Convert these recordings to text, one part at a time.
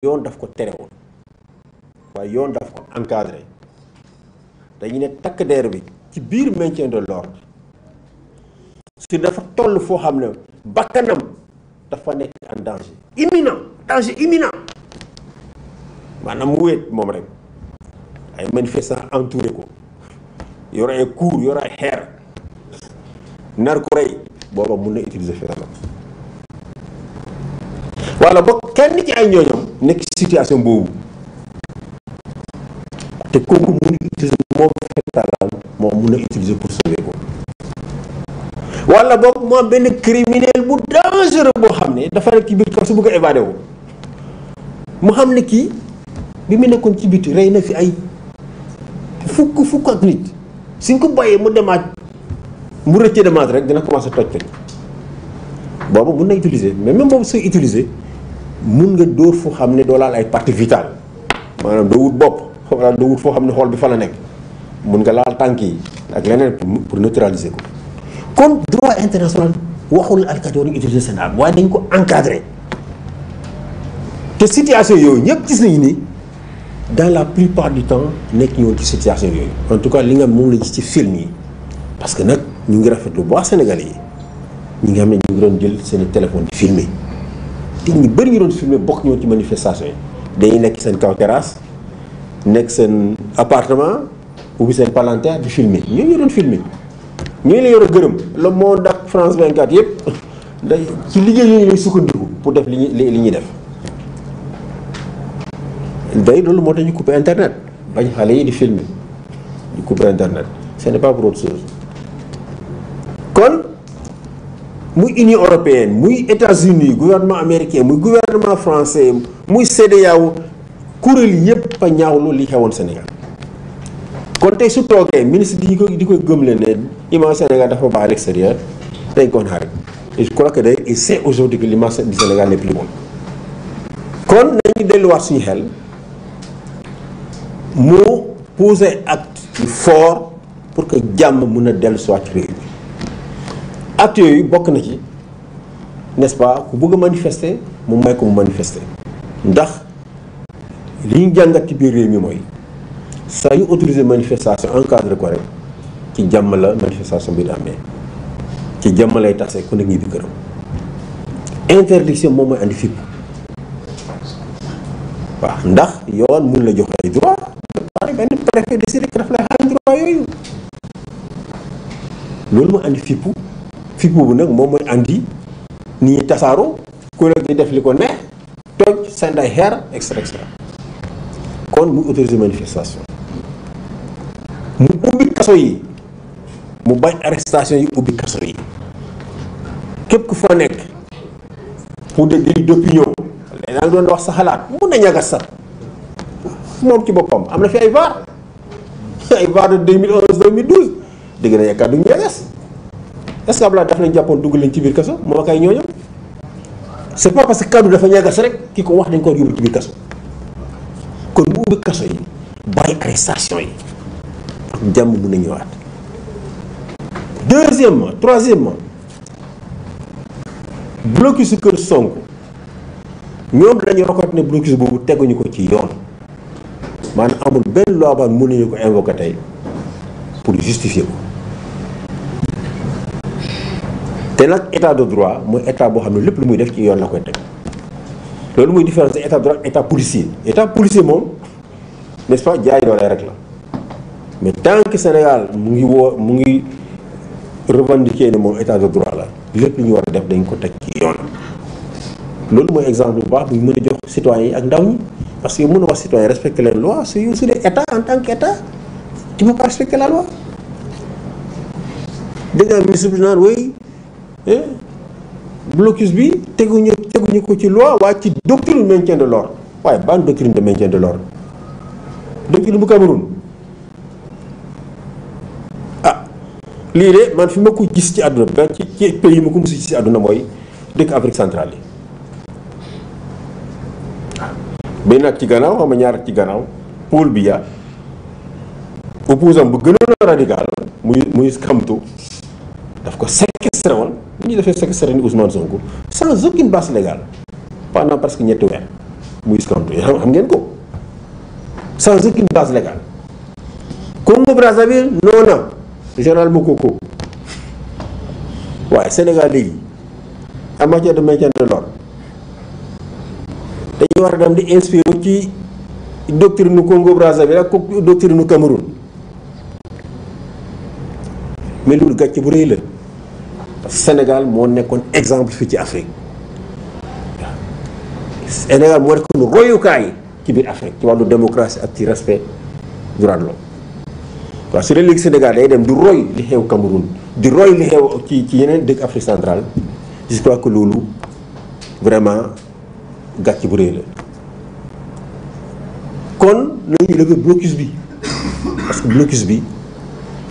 yoon daf ko tere woon waaye yoon daf ko encadré dañu ne takk der bi ci biir maintien de l'ordre si dafa toll foo xam ne bakkanam dafa nekk en danger imminent maanaam mu wéet moom rek ay manifestants entouré ko yor ay cour yor ay xeer nar ko rey booba mun na utiliser feeram wala ba kenn ci ay ñooñam nekk situation boobu te kooku mun utiliser moom fetalam moom mun na utiliser pour sauver ko wala boog mu am benn criminel bu dangereux boo xam ne dafa nekk ci biir kaso bëgg a évadé wu mu xam ne kii bi mu nekkoon ci biti rey na fi ay fukk ak nit suñ ko bàyyee mu demaat mu rëcce demaat rek dina commencé toj boobu mun na utiliser mais même boobu sooy utiliser mun nga dóor fu xam ne doo laal ay partie vitale maanaam doo wut bopp wala doo wut foo xam ne xool bi fa la nekk mun nga laal tànk yi ak leneen pour neutraliser ko kon droit international waxul alkaati war ñu utiliser seen arme waaye dañ ko encadrer te situation yooyu ñëpp gis nañu ni dans la plupart du temps nekk ñëwoon ci situation yooyu en tout cas li nga moom la gis ci film yi parce que nag ñu ngi rafetlu bu baax Sénégalais yi ñi nga xam ne ñu ngi doon jël seen téléphone di filmer te ñu bëri ñu doon filmer bokk ñëwoon ci manifestation yi dañuy nekk seen kaw terrasse nekk seen appartement ubbi seen palanteer di filmer ñooñu doon filmer ñooñu la yor a gërëm Le Monde ak France 24 yëpp day ci liggéey yooyu lay sukkandiku pour def li ñuy def day loolu moo tax ñu couper internet bañ xale yi di filmer ñu couper internet ce n'est pas pour autre chose kon muy Union européenne muy États-Unis gouvernement américain muy gouvernement français muy CEDEAO kuréel yépp a ñaawlu li xewoon Sénégal kon tey su toogee ministre di ko gëmle ne image Sénégal dafa baax à l'extérieur dañ ko xaar et je crois que day il sait aujourd'hui que l'image du Sénégal n'est plus bonne kon nañu delluwaat suñu xel mu poser acte fort pour que jàmm mun a dellu soit ci réew mi acte yooyu bokk na ci n'est-ce pas ku bëgg a manifester mu may ko mu manifester ndax li ñu jàngat ci biir réew mi mooy saa yu autoriser manifestation encadré ko rek ci jàmm la manifestation bi di amee ci jàmm lay tase ku nekk ñibbi këram interdiction moom mooy andi fipp waaw ndax yoon mun la jox ay droit pare benn préfet décidé que daf lay xañ droit yooyu loolu moo andi fippu bu nag moom mooy andi nit ñi tasaaroo ku nekk di def li ko neex toj seen ay xeer extra kon mu autoriser manifestation mu ubbi kaso yi mu bañ arrestation yi ubbi kaso yi képp ku fa nekk pour des délits d'opinion daa ngi doon wax sa xalaat mun na ñagas sax moom ci boppam am na fi ay VAR de 2011 2012 dégg nañu kàddu ñu ñagas est-ce que Abdoulaye daf nañ jàppoon dugg leen ci biir kaso moo kay ñooñam c'est pas parce que kàddu dafa ñagas rek ki ko wax dañ ko yóbbu ci biir kaso kon mu ubbi kaso yi bàyyi arrestation yi pour jàmm mun na ñëwaat troisièmement blocus su kër Sonko ñoom dañu reconnaître ne blocus boobu teguñu ko ci yoon maanaam amul benn loi ba mën nañu ko invoquer tey pour justifier ko te nag état de droit mooy état boo xam ne lépp lu muy def ci yoon la koy teg loolu muy différence état de droit état policier moom n'est-ce pas jaay doole rek la mais tant que Sénégal mu ngi revendiquer ne moom état de droit la lépp lu ñu war a def dañ ko teg ci yoon loolu mooy exemple bu baax bu ñu mën a jox citoyens yi ak ndaw ñi parce que mën a wax citoyen respecter les lois su dee état en tant qu'état tu peux pas respecter la loi dégg nga ministre bi naan oui blocus bi teguñu ko ci loi waaye ci doctrine maintien de l'ordre waaye ban doctrine de maintien de l'ordre doctrine bu Cameroun lii de man fi ma ko gis ci àdduna bi ci pays yi ma ko mos gis ci àdduna mooy dëkk Afrique centrale yi benn at ci gannaaw xam nga ñaar at ci gannaaw Paul Biya opposant bu gënoon a radical muy Kamto daf ko séquestré woon ñu defee séquestré ni Ousmane Sonko sans aucune base légale pendant presque ñetti weer Moïse Kamto xam ngeen ko sans aucune base légale. Congo Brazzaville non général Mokoko waaye Sénégal léegi en matière de maintien de l'ordre dañuy war a dem di inspiré ci doctrine nu Congo Brazzaville ak doctrine nu Cameroun mais loolu gàcce bu rëy la Sénégal moo nekkoon exemple fii ci Afrique Sénégal moo nekkoon royukaay ci biir Afrique ci wàllu démocratie ak ci respect droit de l'homme waaw su dee léegi Sénégal day dem di roy li xew Cameroun di roy li xew ci yeneen dëkk Afrique centrale je crois que loolu vraiment gàcce bu rëy la kon nañu lever blocus bi parce que blocus bi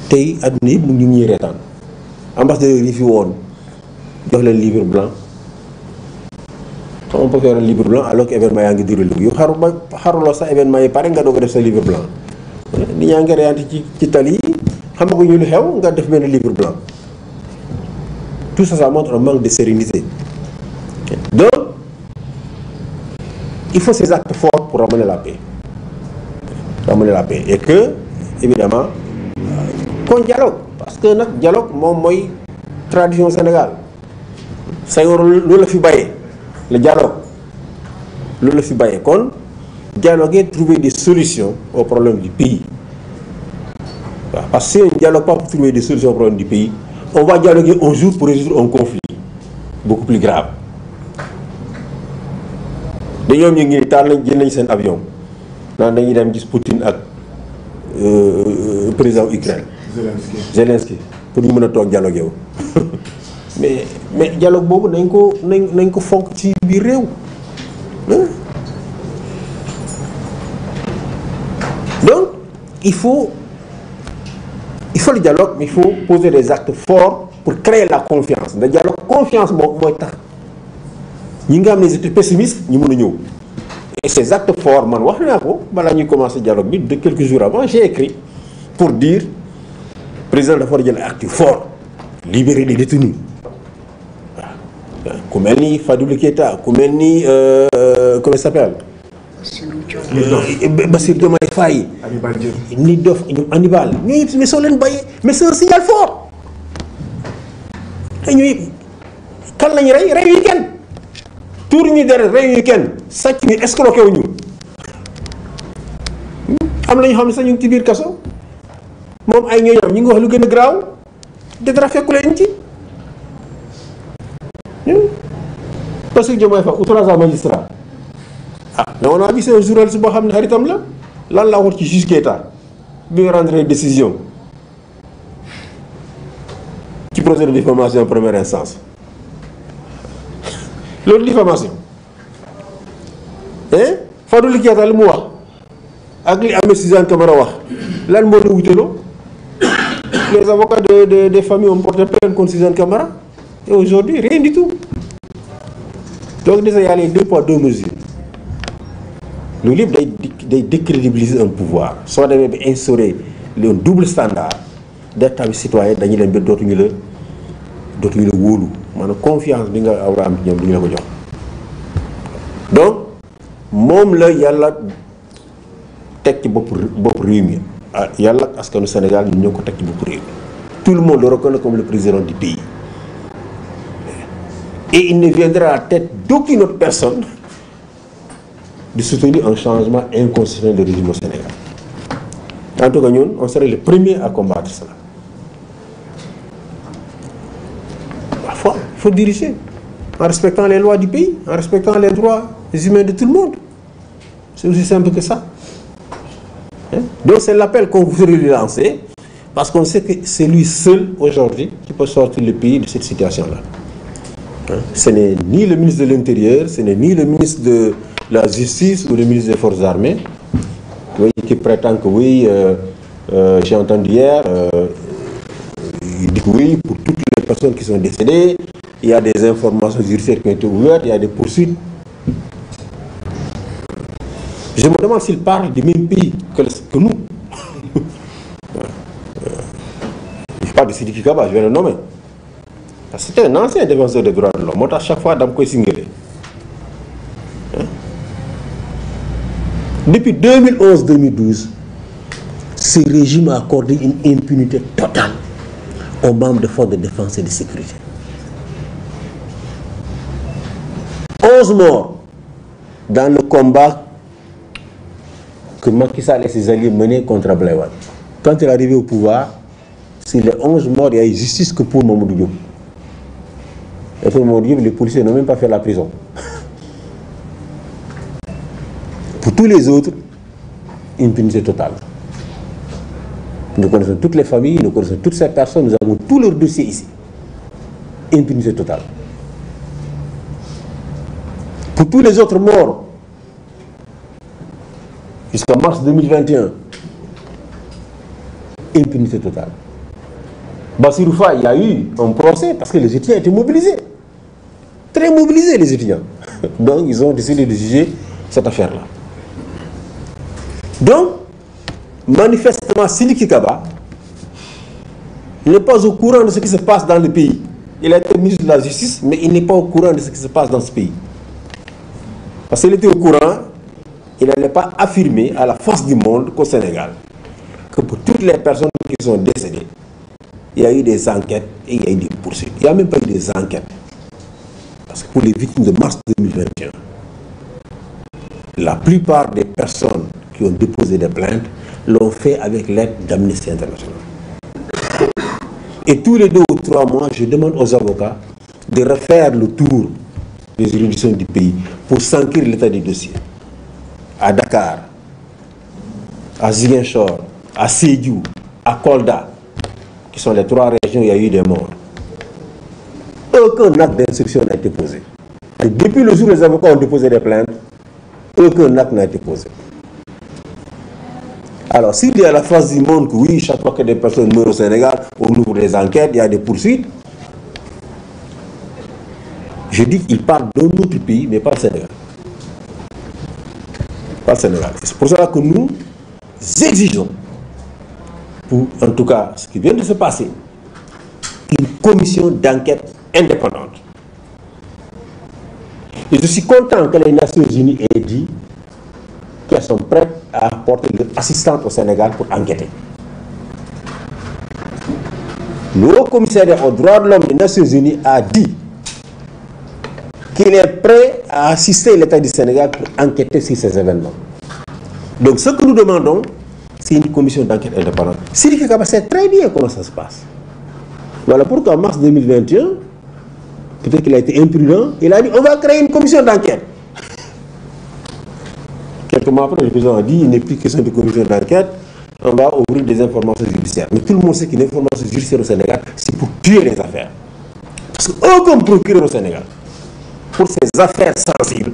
tey adduna yëpp mu ngi ñuy reetaan ambassadeur yi fi woon jox leen livre blanc on peut faire un livre blanc alors que événement yaa ngi déroulé yow xaruloo sax événement yi pare nga doog a def sa livre blanc nit ñaa ngi reyante ci tali yi xamaguñu lu xew nga def benn livre blanc tout ça ça montre un manque de sérénité donc il faut ces actes forts pour ramener la paix et que évidemment qu'on dialogue parce que nag dialogue moom mooy tradition Sénégal Senghor loolu la fi bàyyee le dialogue loolu la fi bàyyee kon dialoguer, trouver des solutions aux problèmes du pays. Parce que si on ne dialogue pas pour trouver des solutions aux problèmes du pays, on va dialoguer un jour pour résoudre un conflit beaucoup plus grave. D'ailleurs, nous avons un avion. Nous avons dit Poutine avec le président ukrainien. Zelensky. Pour nous dialoguer. mais le dialogue, nous avons fait un peu. Donc, il faut le dialogue, mais il faut poser des actes forts pour créer la confiance. Le dialogue, confiance, moi, nous avons des études pessimistes, nous avons. Et ces actes forts, nous commencé le dialogue de quelques jours avant, j'ai écrit pour dire, le président de la Forêt, il y a un acte fort, libérer les détenus. Koumeni, Fadou Keta, Koumeni, comment il s'appelle? Bassir Diomaye Faye, Hannibal, mais c'est un signal fort. Quand on a un week-end, tout le monde a un week-end, ça qui est escroqué. Am lañu xam sax ñu ci biir kasso mom ay ñoñam ñi ngi wax lu gëna graw de dara fekku leen ci parce que Diomaye Faye outrage à magistrat mais on a vu c'est un journaliste boo xam ne xaritam la lan la wax ci juge Keita bi rendre décision ci procès de diffamation en première instance loolu diffamation Fadou Keita li mu wax ak li Ahmed Suzanne Camara wax lan moo la wuteloo les avocats des familles ont porté plainte contre Suzanne Camara et aujourd'hui rien du tout donc déjà il y a les deux poids deux mesures le livre day décrédibiliser un pouvoir soo demee ba instaurer le double standard d'état bi citoyen dañuy dem ba dootuñu la wóolu maanaam confiance bi nga war a am ñoom duñu la ko jox donc moom la yàlla teg ci bopp réew mi yàlla askanu Sénégal ñu ñoo ko teg ci bopp réew mi tout le monde le reconnaît comme le président du pays et il ne viendra à la tête d'aucune autre personne de soutenir un changement inconstitutionnel de régime au Sénégal. En tout cas, nous, on serait les premiers à combattre cela. Parfois, il faut diriger en respectant les lois du pays, en respectant les droits humains de tout le monde. C'est aussi simple que ça. Donc c'est l'appel qu'on voudrait lui lancer, parce qu'on sait que c'est lui seul aujourd'hui qui peut sortir le pays de cette situation-là. Ce n'est ni le ministre de l'Intérieur, ce n'est ni le ministre de la Justice ou le ministre des Forces armées, oui, qui prétend que oui, j'ai entendu hier, il dit que oui, pour toutes les personnes qui sont décédées, il y a des informations judiciaires qui ont été ouvertes, il y a des poursuites. Je me demande s'il parle du même pays que nous. Je parle de Sidiki Kaba, je vais le nommer. C'était un ancien défenseur des droits de l'homme. À chaque fois, je suis Depuis 2011-2012, ce régime a accordé une impunité totale aux membres des forces de défense et de sécurité. 11 morts dans le combat que Macky Sall et ses alliés menaient contre Abdoulaye Wade. Quand il est arrivé au pouvoir, sur les 11 morts, il y a eu justice que pour Mamadou Diop. Et pour Mamadou Diop, les policiers n'ont même pas fait la prison. Pour tous les autres, impunité totale. Nous connaissons toutes les familles, nous connaissons toutes ces personnes, nous avons tous leurs dossiers ici. Impunité totale. Pour tous les autres morts, jusqu'à mars 2021, impunité totale. Bassirou Faye, il y a eu un procès parce que les étudiants étaient mobilisés. Très mobilisés, les étudiants. Donc, ils ont décidé de juger cette affaire-là. Donc, manifestement, Sidiki Kaba n'est pas au courant de ce qui se passe dans le pays. Il a été ministre de la Justice, mais il n'est pas au courant de ce qui se passe dans ce pays. Parce qu'il était au courant, il n'allait pas affirmer à la face du monde qu'au Sénégal, que pour toutes les personnes qui sont décédées, il y a eu des enquêtes et il y a eu des poursuites. Il n'y a même pas eu des enquêtes. Parce que pour les victimes de mars 2021, la plupart des personnes qui ont déposé des plaintes l'ont fait avec l'aide d'Amnesty International. Et tous les 2 ou 3 mois, je demande aux avocats de refaire le tour des juridictions du pays pour s'enquérir l'état des dossiers. À Dakar, à Ziguinchor, à Sédhiou, à Kolda, qui sont les 3 régions où il y a eu des morts. Aucun acte d'instruction n'a été posé. Et depuis le jour où les avocats ont déposé des plaintes, aucun acte n'a été posé. Alors, s'il dit à la face du monde que oui, chaque fois que des personnes meurent au Sénégal, on ouvre des enquêtes, il y a des poursuites, je dis qu'il parle d'un autre pays, mais pas le Sénégal. Pas le Sénégal. C'est pour cela que nous exigeons, pour en tout cas ce qui vient de se passer, une commission d'enquête indépendante. Et je suis content que les Nations Unies aient dit qu'elles sont prêtes à apporter leur assistance au Sénégal pour enquêter. Le haut commissariat aux droits de l'homme des Nations Unies a dit qu'il est prêt à assister l'État du Sénégal pour enquêter sur ces événements. Donc ce que nous demandons, c'est une commission d'enquête indépendante. Sidiki Kaba sait très bien comment ça se passe. Voilà pourquoi en mars 2021, peut-être qu'il a été imprudent, il a dit on va créer une commission d'enquête. Quelques mois après, le président a dit il n'est plus question de commission d'enquête, on va ouvrir des informations judiciaires. Mais tout le monde sait qu'une information judiciaire au Sénégal, c'est pour tuer les affaires. Parce qu'aucun procureur au Sénégal, pour ces affaires sensibles,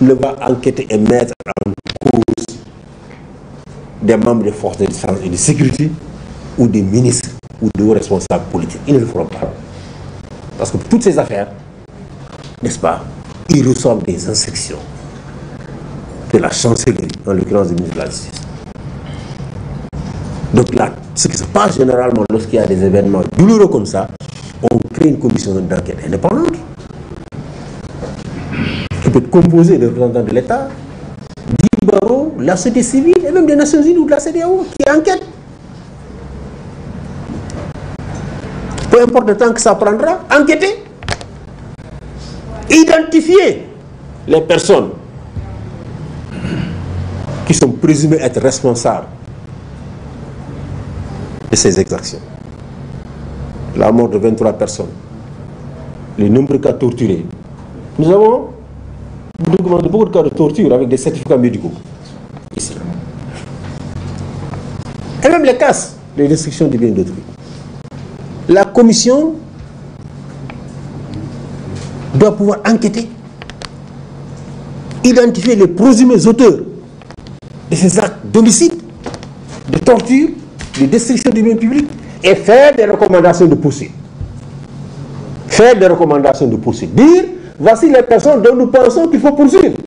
ne va enquêter et mettre en cause des membres des forces de défense et de sécurité ou des ministres ou de hauts responsables politiques. Ils ne le feront pas. Parce que pour toutes ces affaires, n'est-ce pas, ils reçoivent des instructions de la chancellerie, en l'occurrence du ministre de la Justice. Donc là, ce qui se passe généralement lorsqu'il y a des événements douloureux comme ça, on crée une commission d'enquête indépendante qui peut être composée de représentants de l'État, du barreau, la société civile et même des Nations Unies ou de la CEDEAO qui enquêtent. Peu importe le temps que ça prendra, enquêter, identifier les personnes qui sont présumées être responsables de ces exactions. La mort de 23 personnes, les nombreux cas torturés. Nous avons documenté beaucoup de cas de torture avec des certificats médicaux ici. Et même les casses, les destructions de biens d'autrui. La commission doit pouvoir enquêter, identifier les présumés auteurs de ces actes d'homicide, de torture, de destruction du bien public et faire des recommandations de poursuite. Faire des recommandations de poursuite. Dire, voici les personnes dont nous pensons qu'il faut poursuivre.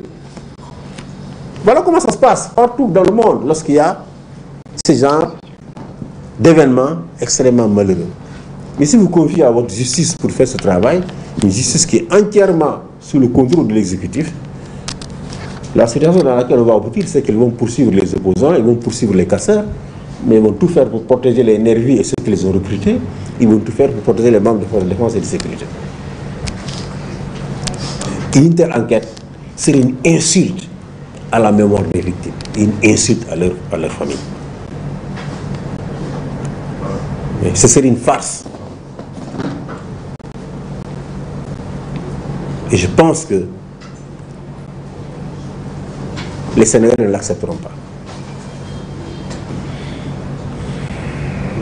Voilà comment ça se passe partout dans le monde lorsqu'il y a ce genre d'événements extrêmement malheureux. Mais si vous confiez à votre justice pour faire ce travail, une justice qui est entièrement sous le contrôle de l'exécutif, La situation dans laquelle on va aboutir, c'est qu'ils vont poursuivre les opposants, ils vont poursuivre les casseurs, mais ils vont tout faire pour protéger les nervis et ceux qui les ont recrutés. Ils vont tout faire pour protéger les membres des forces de défense et de sécurité. Une telle enquête serait une insulte à la mémoire des victimes, une insulte à leur famille. Mais ce serait une farce. Et je pense que les Sénégalais ne l'accepteront pas.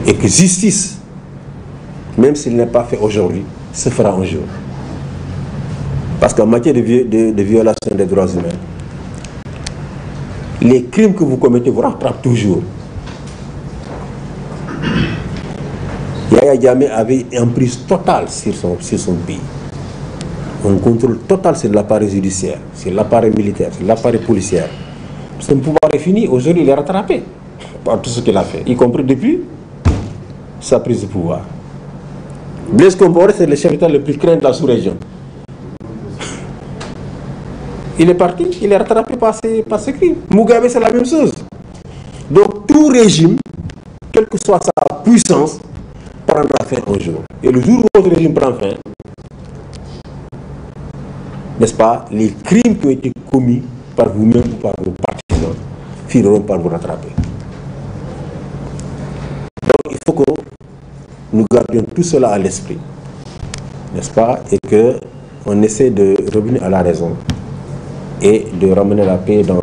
Et que justice, même s'il n'est pas fait aujourd'hui, se fera un jour. Parce qu'en matière de violation des droits humains, les crimes que vous commettez vous rattrapent toujours. Yaya Jammeh avait une emprise totale sur son pays. Un contrôle total sur l'appareil judiciaire, sur l'appareil militaire, sur l'appareil policier. Son pouvoir est fini, aujourd'hui il est rattrapé par tout ce qu'il a fait, y compris depuis sa prise de pouvoir. Blaise Compaoré, c'est le chef d'État le plus craint de la sous-région. Il est parti, il est rattrapé par ses crimes. Mugabe, c'est la même chose. Donc tout régime, quelle que soit sa puissance, prendra fin un jour. Et le jour où votre régime prend fin, n'est-ce pas, les crimes qui ont été commis par vous-même ou par vos partisans finiront par vous rattraper. Donc il faut que nous gardions tout cela à l'esprit, n'est-ce pas, et qu'on essaie de revenir à la raison et de ramener la paix dans